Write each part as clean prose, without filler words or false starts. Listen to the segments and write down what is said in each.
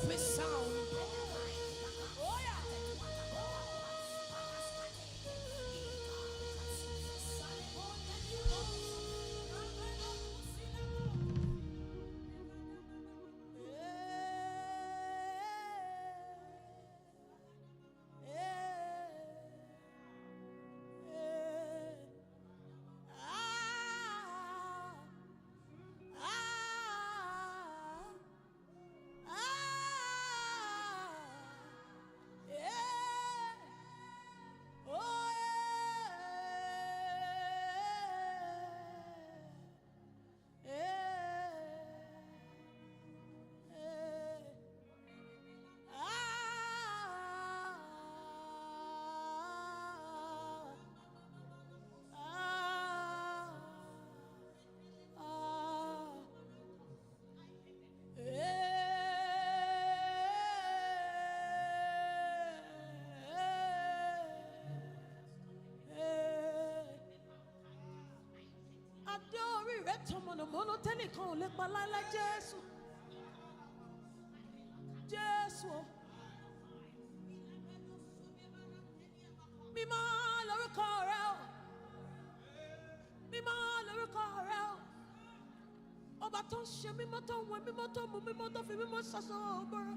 trumpet sound. Oh yeah. Mono tẹ́nìkan ò lè pa láíláí Jésù. Jésù. Mímọ́ lórúkọ rẹ o. Mímọ́ lórúkọ rẹ o. Ọba tó ń ṣe mímọ́ tó ń wẹ mímọ́ tó ń mú mímọ́ tó fi mímọ́ ṣaṣọ ògbóró.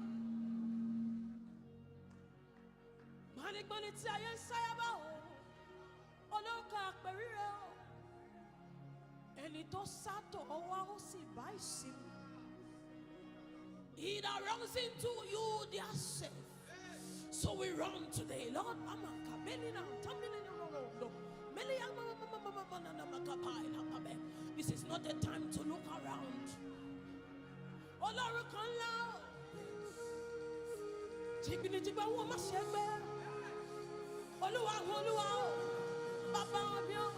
Gbanigbani tí ayé ń sáyà bá o. Olórúkọ àpèrírẹ o. Ẹni tó sátọ̀ ọwọ́ ó sì bá ìsinmi. He that runs into you, they are safe. So we run today, Lord. This is not the time to look around. Ọlọ́run kan lá o. Jìgbìnìjìgbà wo má ṣe gbé. Olúwa Olúwa o. Bàbá mi o.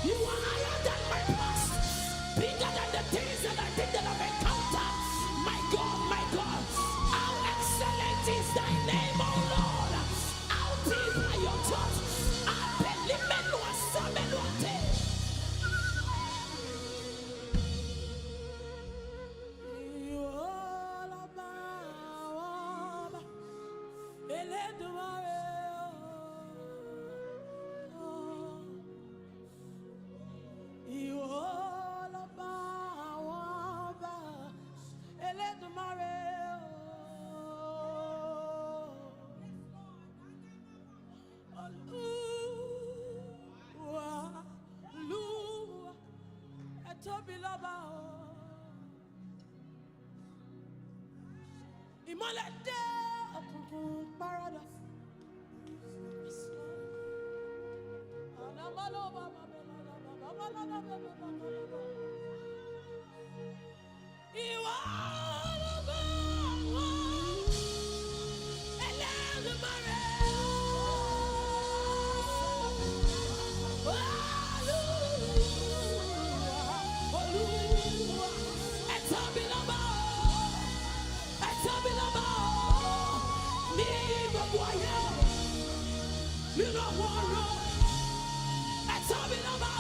You are higher than my past, bigger than the things that I think that I've encountered. My God, how excellent is thy name, O Lord. How deep are your thoughts? Ìmọ́lẹ̀ dé òkùnkùn paradà. Ìwọ lọ́ba wọn Ẹlẹ́dùmarè. Olúwa ẹ tóbi lọ́ba. You know what wrong? I tell me about.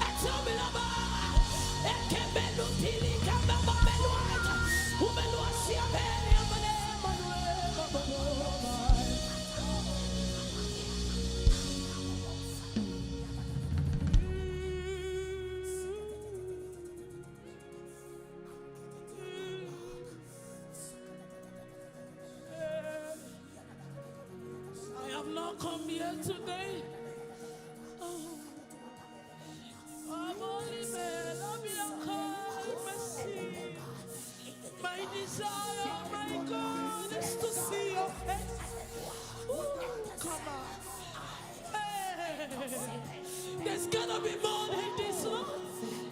I tell me about. I can't be no tilly, can't be no white. Who be no see a penny of my name, come here today. I'm only man of your mercy. My desire, my God, is to see your face. Ooh, come on. Hey. There's gonna be more than this, Lord.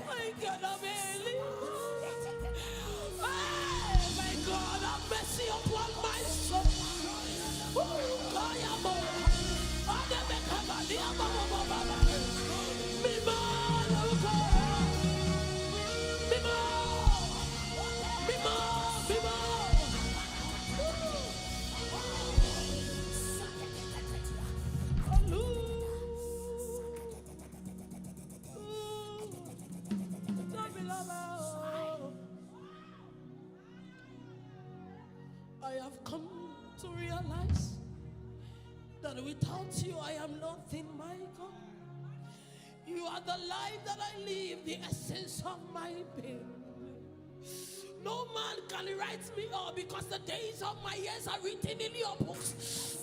I gonna believe. Hey, my God, have mercy upon my soul. Ooh, I am a- I never come out. I am a- Me more, oh God. Me more. Me more. Me more. I have come to realize that without you I am nothing, my God. You are the life that I live, the essence of my being. No man can write me off because the days of my years are written in your books.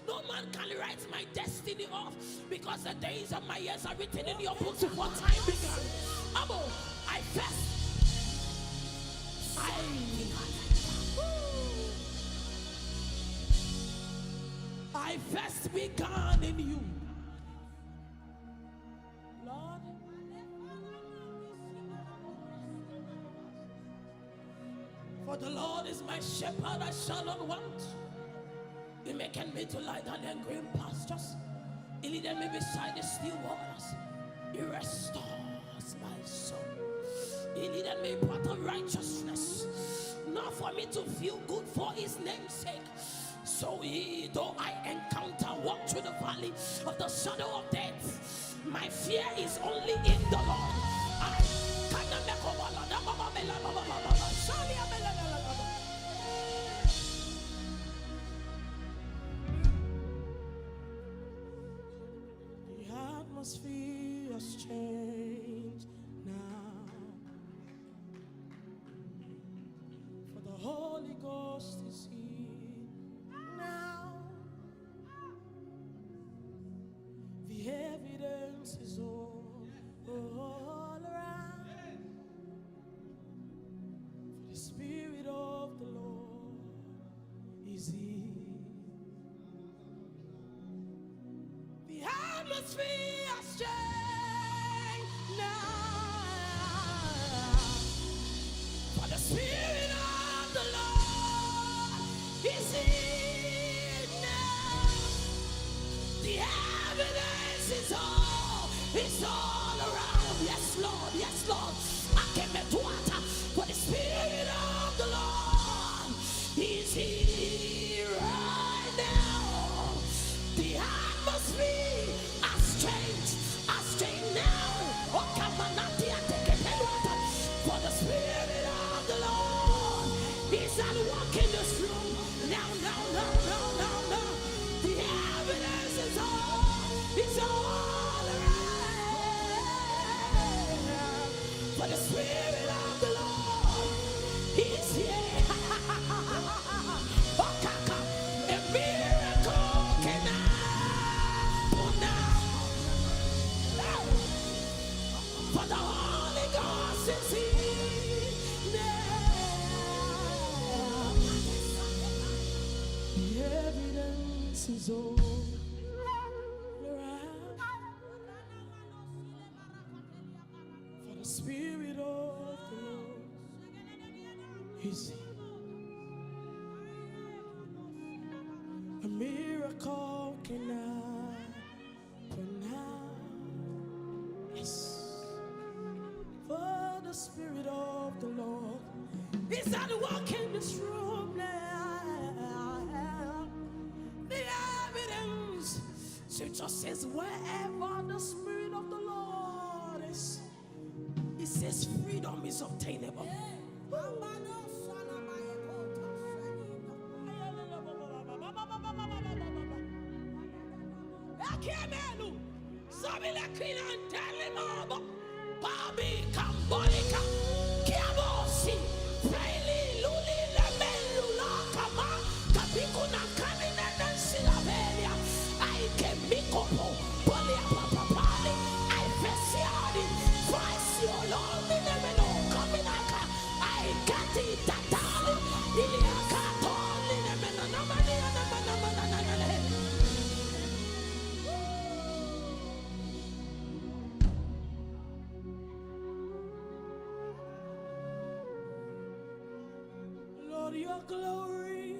No man can write my destiny off because the days of my years are written in your books before time began. Amo, I first I first began in you, Lord. For the Lord is my shepherd, I shall not want. He maketh me to lie down in green pastures. He leadeth me beside the still waters. He restores my soul. He leadeth me in path of righteousness, not for me to feel good for his name's sake. So though I encounter walk through the valley of the shadow of death, my fear is only in the Lord. The atmosphere has changed now, for the Holy Ghost is here now. The evidence is all around. For the Spirit of the Lord is here. The atmosphere has changed now, for the Spirit of the Lord is here now. The evidence is all around. Yes, Lord, yes, Lord. I came to water, for the Spirit of the Lord is here right now. The atmosphere has changed now. Oh, come on, not the water, for the Spirit of the Lord is at work in this room. Now. The evidence is all around. For the Spirit of the Lord is here. Oh, kaka, a miracle can happen now. For the Holy Ghost is here now. The evidence is all around. For the Spirit of the Lord is here. A miracle can happen now. Yes. For the Spirit of the Lord is at work in this room now. The evidence, so it just says wherever the Spirit of the Lord is, it says freedom is obtainable. Bobby Cambolica, Kiabosi, Freely, Luli, Lemelu, Kama, Kabikuna, Kanina, Silavelia, I can Mikopo, Polia Papali, I Fesiadi, Vice your Lord, Minemeno, Kaminaka, I got it, Tatali, Iliaka, Toli, Namana, Lord, your glory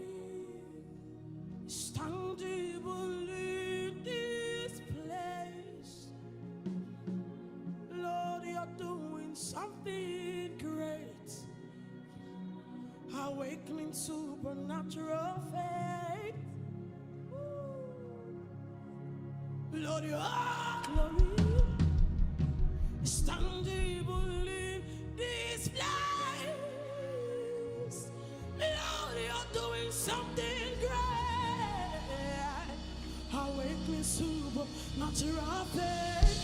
is tangible in this place. Lord, you're doing something great, awakening supernatural faith. Lord, your glory is tangible in this place. Lord, you're doing something great, awakening supernatural faith.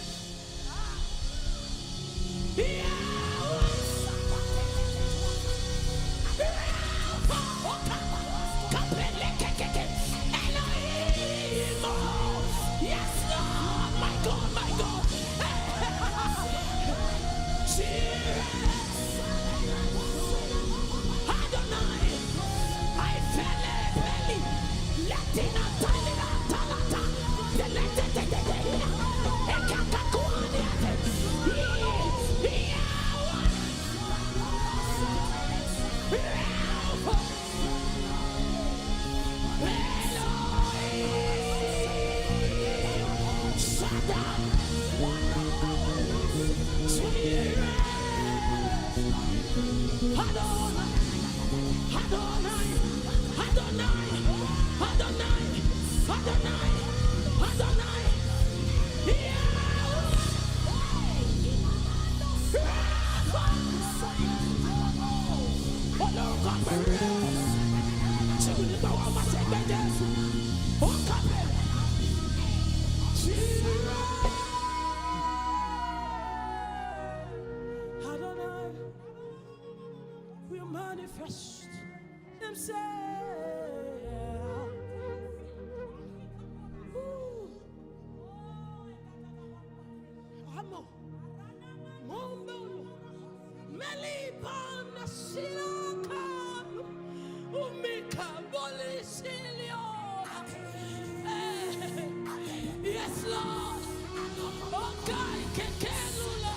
Yes, Lord, my God, my God. Adonai, I fell belly, letting up, telling up, talata, the letter, Adonai, Adonai, Adonai, Adonai, Adonai, Adonai, Adonai will manifest himself. Amo, Mondo, Melibana Silaka, Umika Bolisilio. Yes, Lord. Okay, Kekelula.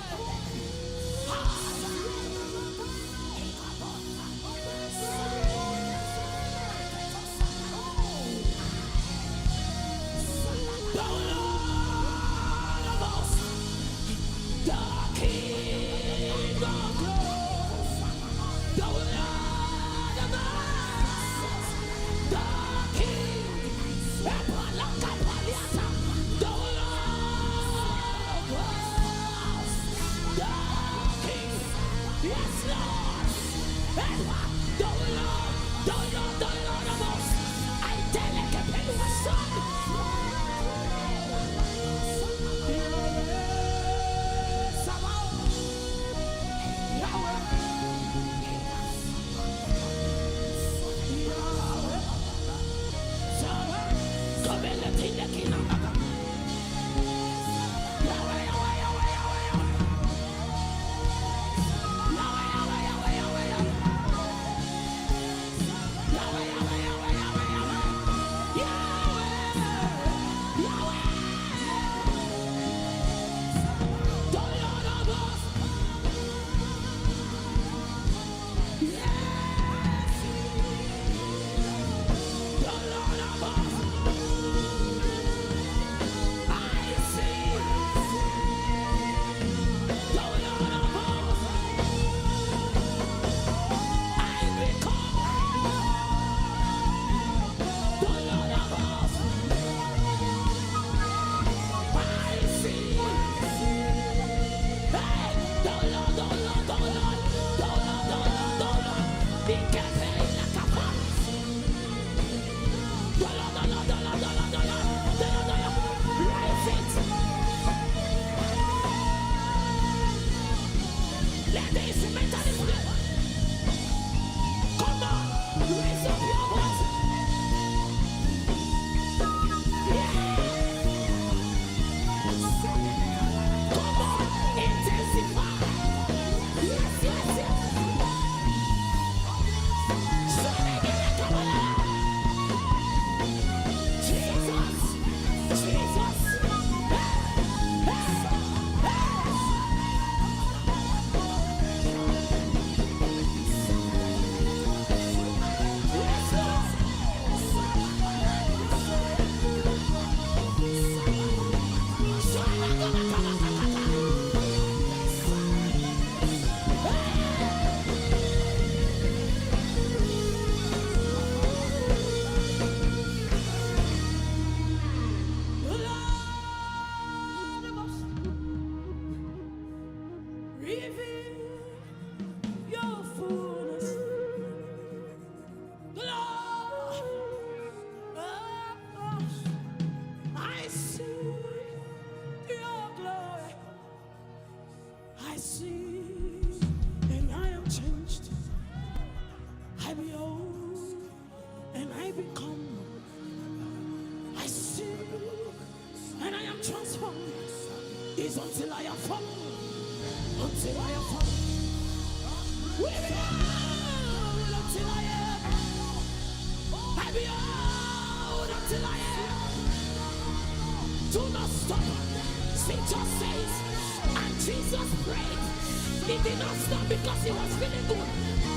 Yes, Lord. I tell you, I become, I see, and I am transformed. Is until I am fallen, until I am fallen. We behold until I am. I behold until I am. Do not stop. It just says, and Jesus prayed. He did not stop because he was feeling good.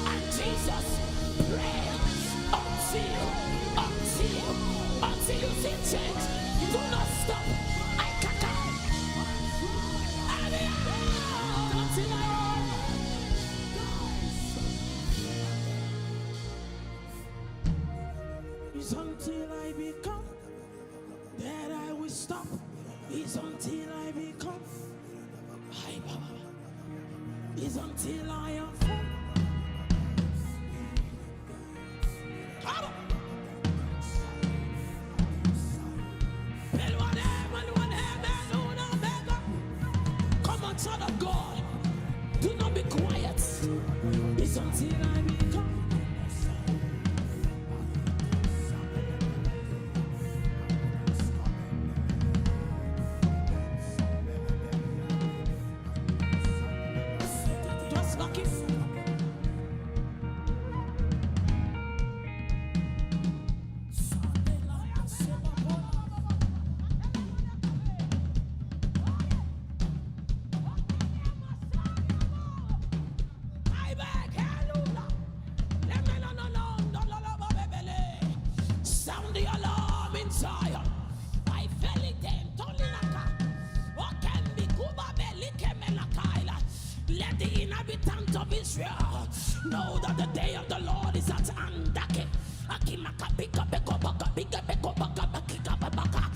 And Jesus prayed until you see change. Do not stop. I can't. Until I it's until I become that I will stop. It's until I become. It's until I am full. Come on, son of God. Do not be quiet. It's until I become. Just like it. Sound the alarm in Zion. I feel it in Tolinaka. What can be Kuba Belike Melakaila? Let the inhabitants of Israel know that the day of the Lord is at hand. Akimaka Bika Beko Baka Bika Beko Baka Bakika Babaka.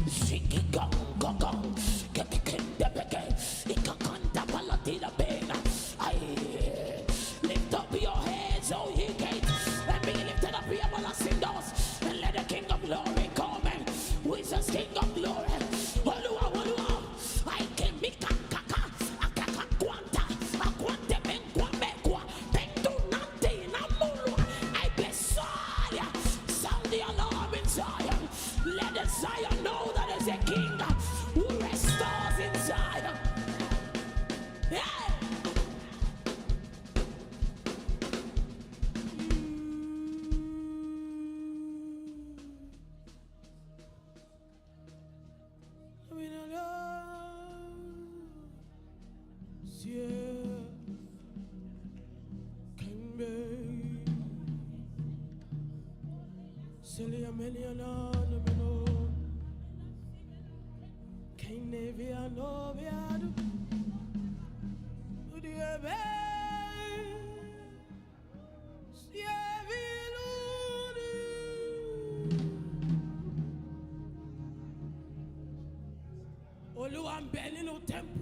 Shiki Gong Gong Kekende Beke Ikakanda Palatila Bena. I lift up your heads, O ye gates, and be lifted up, ye everlasting doors, and let the King of glory come in. Who is the King of glory? Olua, Olua, I came Mikaka, Akaka Quanta, Aquante Benqua Bequa, Bendu Nante, Namulu, I beside ya. Sound the alarm in Zion. Let the Zion know that there's a King who restores in Zion. Yeah. Oluwambelino temple.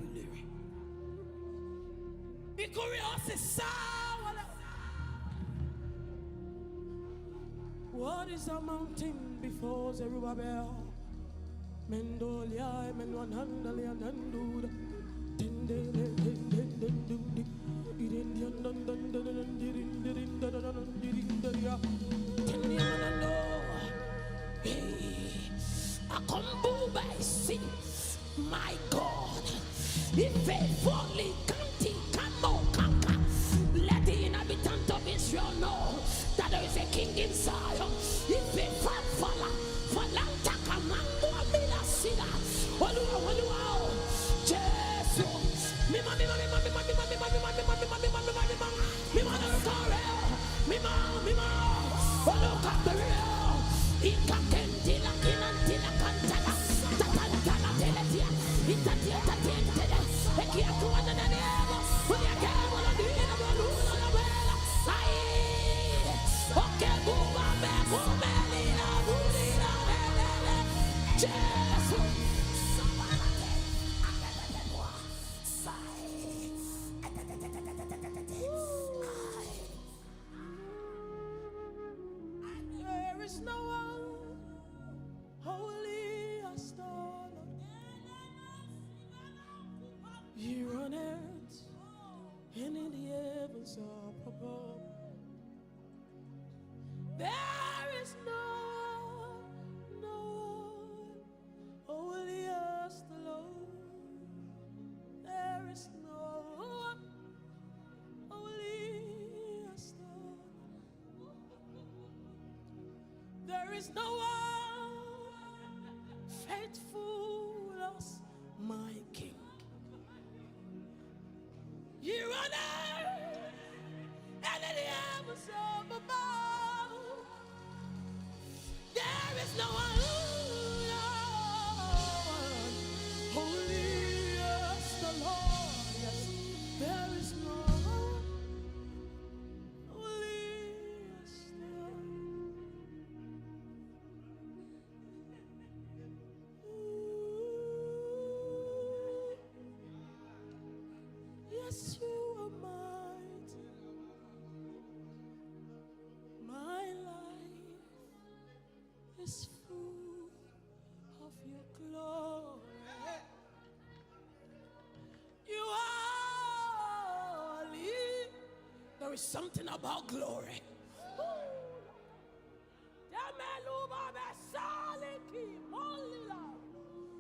What is a mountain before Zerubbabel? Mendolia, Menwanhandalia, Nanduda, my God, if faithfully can't kaka, let the inhabitant of Israel know that there is a king in Zion. If a fala, falanta kamango amila sida, Olua, Jesus, mima, there is no one There is no one holy as the Lord. There is no one holy as the Lord. There is no one faithful as my King. You are there, and in the heavens above, there is no one holy as the Lord. Yes, there is no one holy as the Lord. Yes, you are mighty. My life is full of your glory. You are holy. There is something about glory.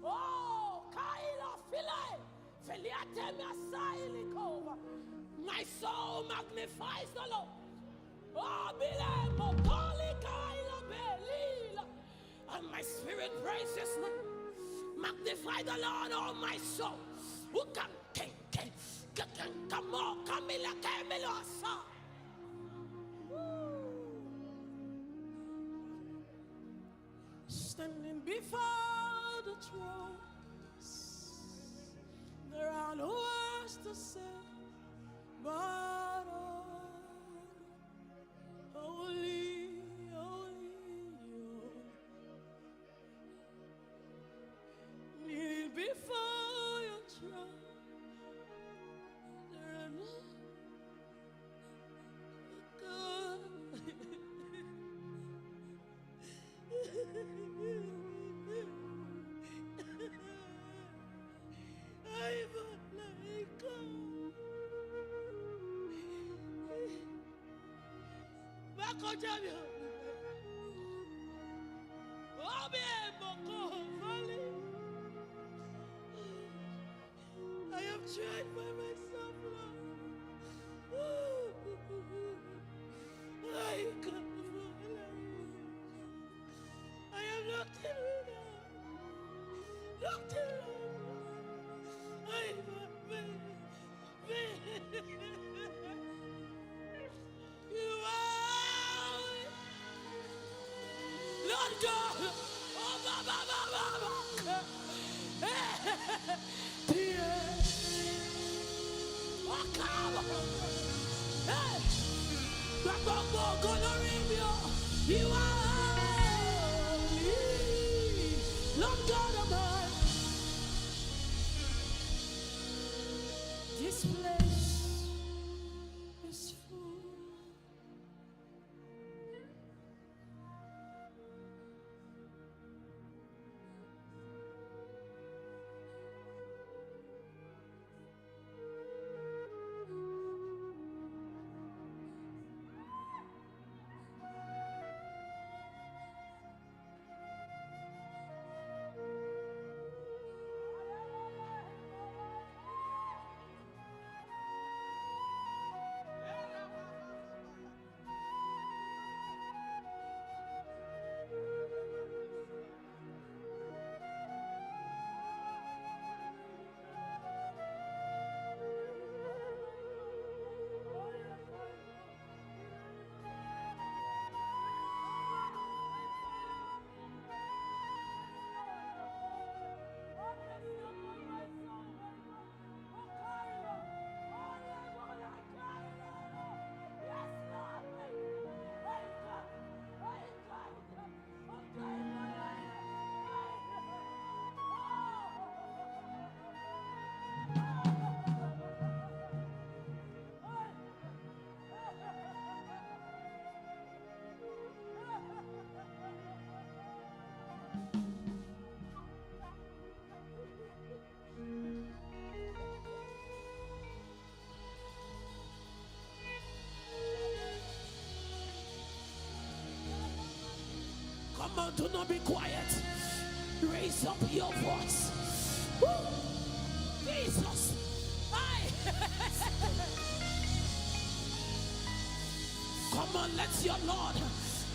Oh, Kaila Philae. My soul magnifies the Lord. Oh, and my spirit praises His name. Magnify the Lord, oh my soul. Who can come on, Camilla Camelosa? Standing before the throne, there are no words to say, but holy, holy, kneeling before your throne, there are no God. I have tried by myself, Lord. I can't follow. I am nothing without. Nothing, Lord. I am you are Lord God. Oh, Baba, Baba, Baba. Oh, come on. Hey. You are holy, Lord God Almighty. This place is full. Come on, do not be quiet. Raise up your voice. Woo! Jesus. Come on, let your Lord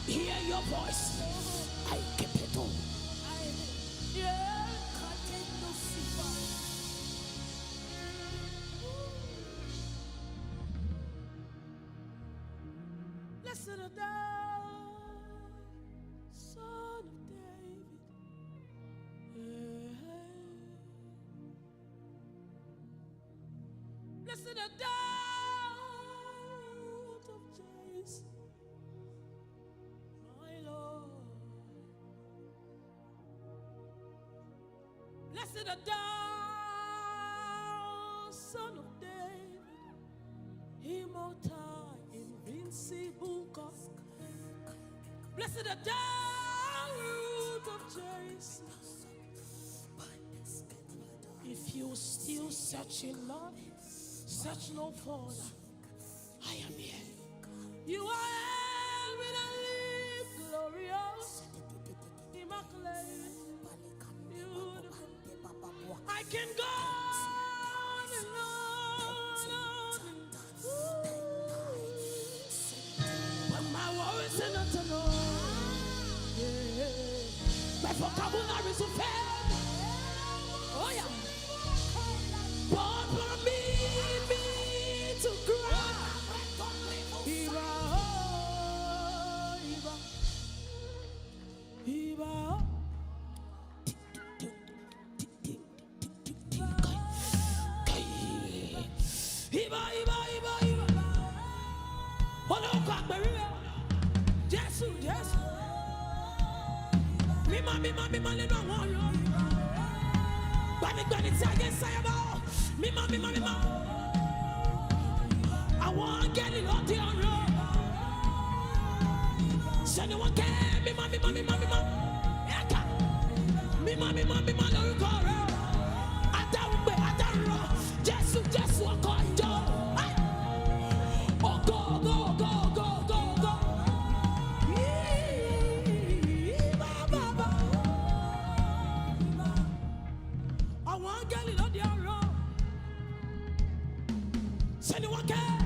hear your voice. I keep it on. Listen to that, Son of David. Listen to that of Jesse, my Lord. Listen to that, Son of David, immortal, invincible God. Blessed the root of Jesse. If you still searching, Lord, search no further. I am here. You are eminently glorious, immaculate, beautiful. I can go on and on. But my words are not enough. My vocabulary is so fair. Oh yeah. But permit me to cry. Iba, Iba, Iba. Iba, Iba, Iba, Iba. Hold on, Maria. Jesus, Jesus. Mima, no one. Bani, say about. Mima. I want to get it on the road. So no one can. Mima. Mima, no go. Adaro. Jesus, walk on door. Oh, go. I want to get it on the road. Send you one care.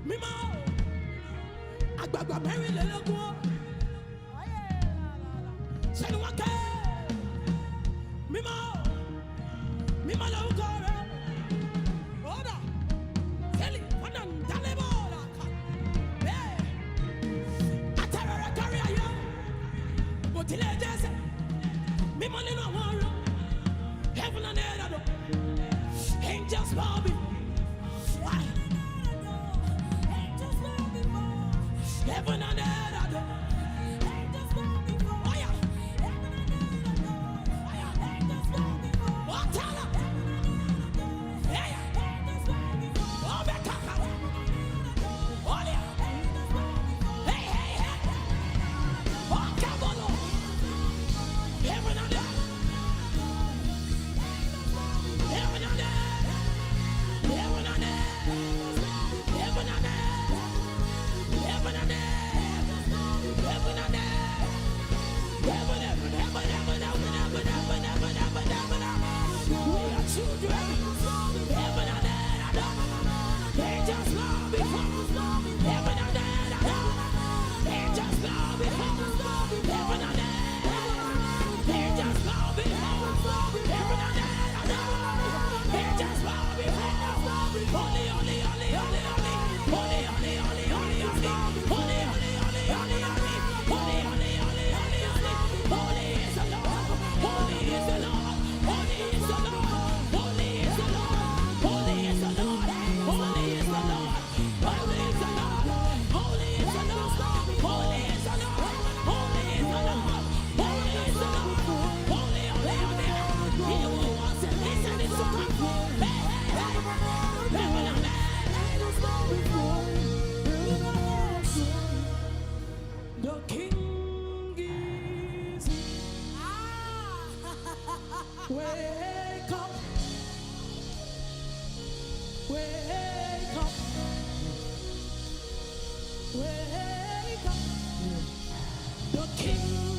Mima. Agbagba Mary Leleguo. Send you one care. Mima Leleguo. Hold on. Kelly, hold on. Dalebo. Hey. Atara carry ayo. Botile jese. Mima Leleguo. Heaven and earth. Angels bow me. Heaven and earth. Oh yeah. Oh tell her. Hey. Oh Becca. Oh yeah. Hey. Oh Kabolo. Heaven and earth. Heaven and earth. Heaven and earth. Heaven and earth. Heaven and earth. Heaven and earth. Heaven. We are children. Heaven and earth. Angels bow before. Heaven and earth. Angels bow before. Heaven and earth. Angels bow before. Heaven and earth. Angels bow before. Holy. Holy is the Lord. Holy is the Lord. Holy is the Lord. Holy is the Lord. Holy is the Lord. Holy is the Lord. Holy is the Lord. Holy is the Lord. Holy is the Lord. Holy is the Lord. Holy is the Lord. Holy. He who wants to listen is to come. Hey. Heaven and earth. The King is here. Wake up. Wake up. Wake up. The King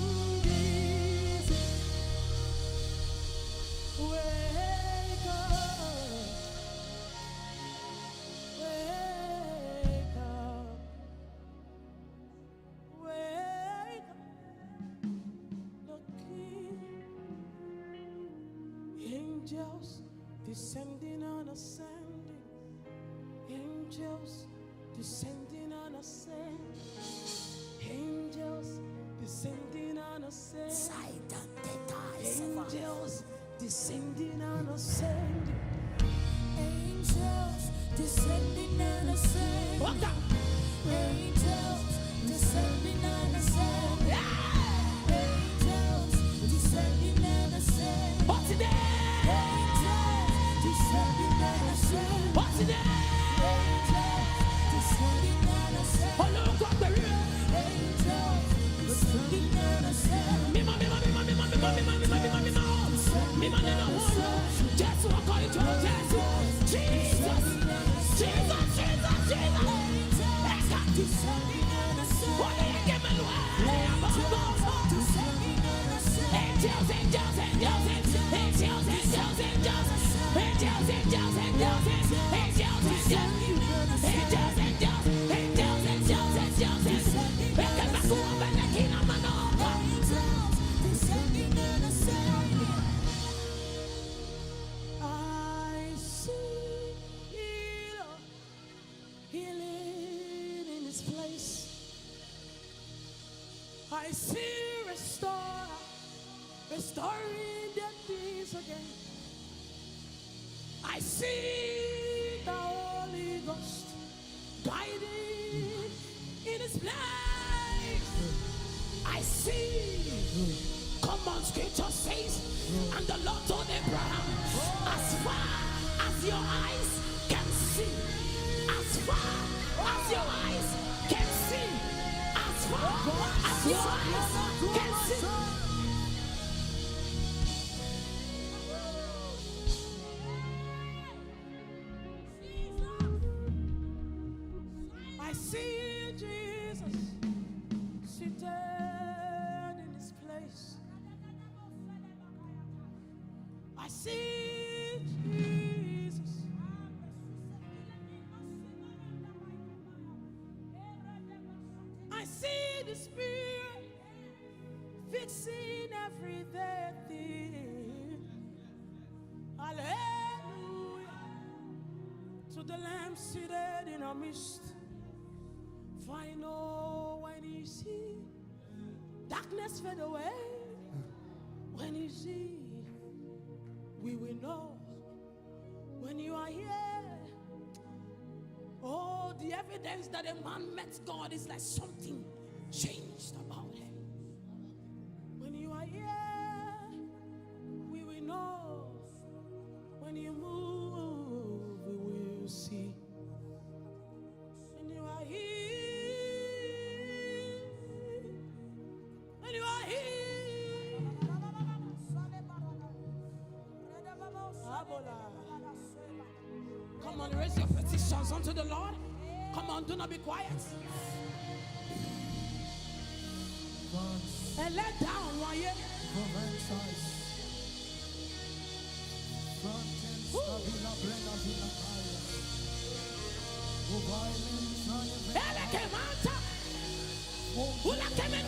Angels descending and ascending. Angels descending and ascending. Angels descending and ascending. Angels descending and ascending. Angels descending and ascending. What the? Angels descending and ascending. Angels descending and ascending. What's it there? Angels descending and ascending. What's it there? Angels descending and ascending. Oh, look up the river. Angels descending and ascending. Mima. Just walk on into Jesus. Jesus. Descending and ascending. What do you give me? I see healing in this place. I see restoring the things again. I see the Holy Ghost guiding in His place. I see, come on, Scripture says, and the Lord told Abraham, as far as your eyes can see, as far as your eyes can see, as far as your eyes can see. I see Jesus seated in His place. I see Jesus. I see the Spirit fixing everything. Hallelujah. To the Lamb seated in our midst. For I know when you see darkness fade away, when you see, we will know. When you are here, oh, the evidence that a man met God is like something changed about him. When you are here, we will know. When you move, we will see. When you are here, when you are here, come on, raise your petitions unto the Lord. Come on, do not be quiet. And let down one year. Ele que mata, ula que me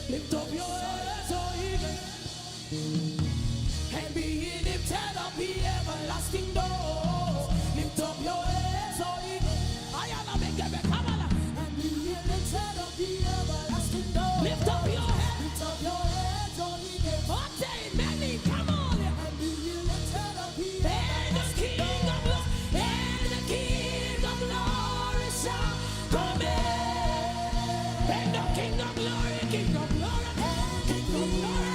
lift up your heads, O ye and be ye lifted up, ye everlasting doors. Lift up your heads, O ye ayala make a kamala, and be ye lifted up, ye everlasting doors. Lift up your heads, O ye oh, day many, come on, and be ye lifted up, ye and the King of glory, and the King of glory shall come in, and the King of glory, King of glory, King of glory.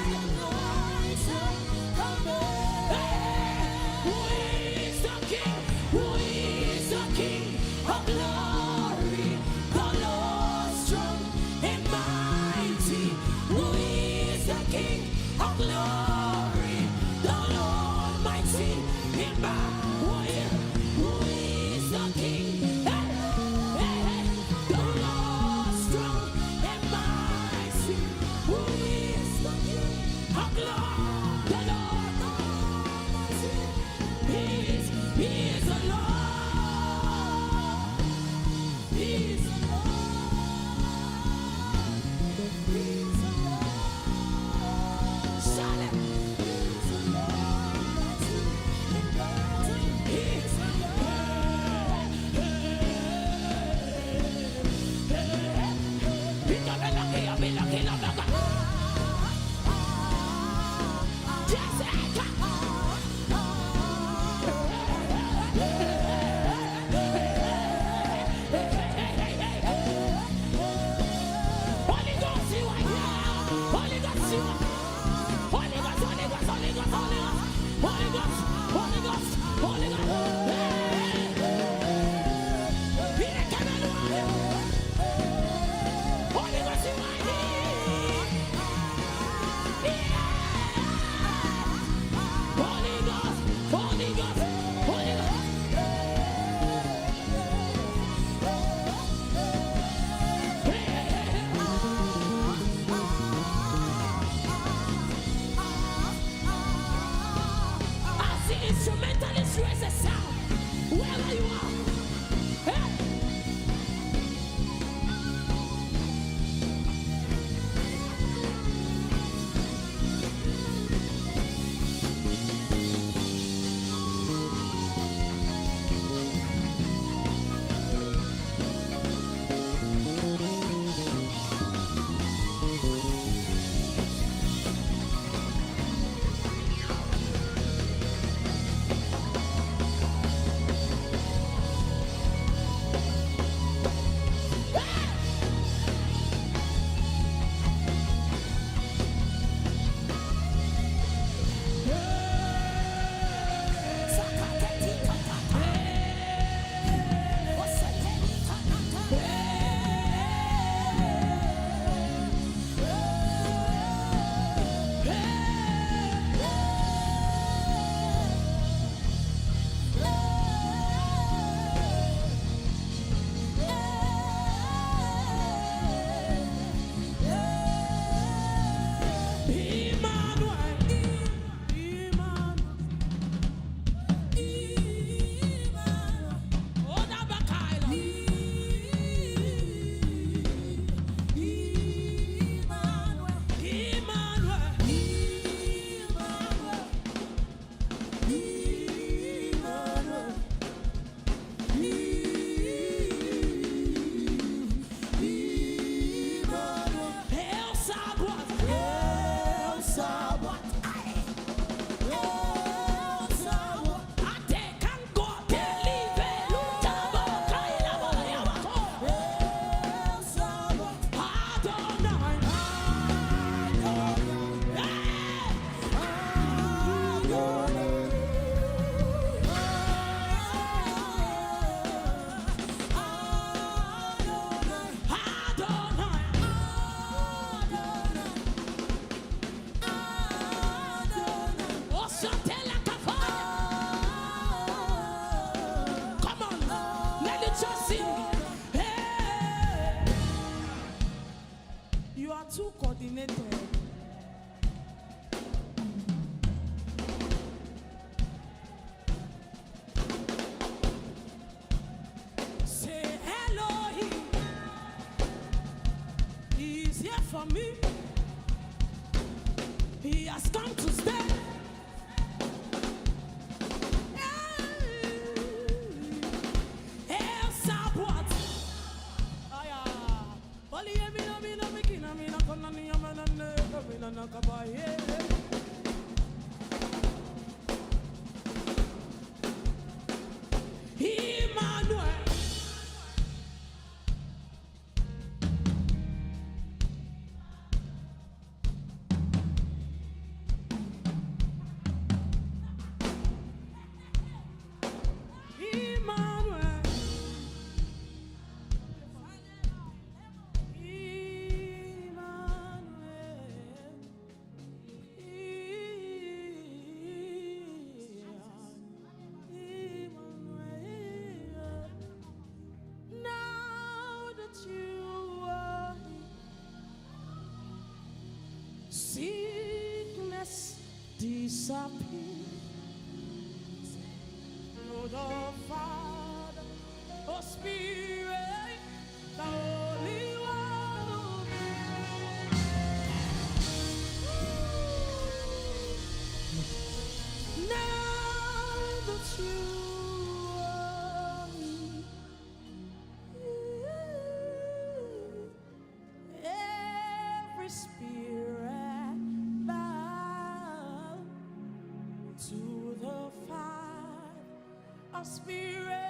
Just sing. Hey. You are too coordinated. Say Elohim. He is here for me. He has come to stay. El Sabbath. Aya. Oli emina mina mikina mina kona ni amana ne kamina na kabaye. Emmanuel. Emmanuel. Emmanuel. Emmanuel. Now that you are here, sickness disappears. Lord of Father, oh Spirit, the Holy One. Now that you are here, every spirit bow to the fire of Spirit.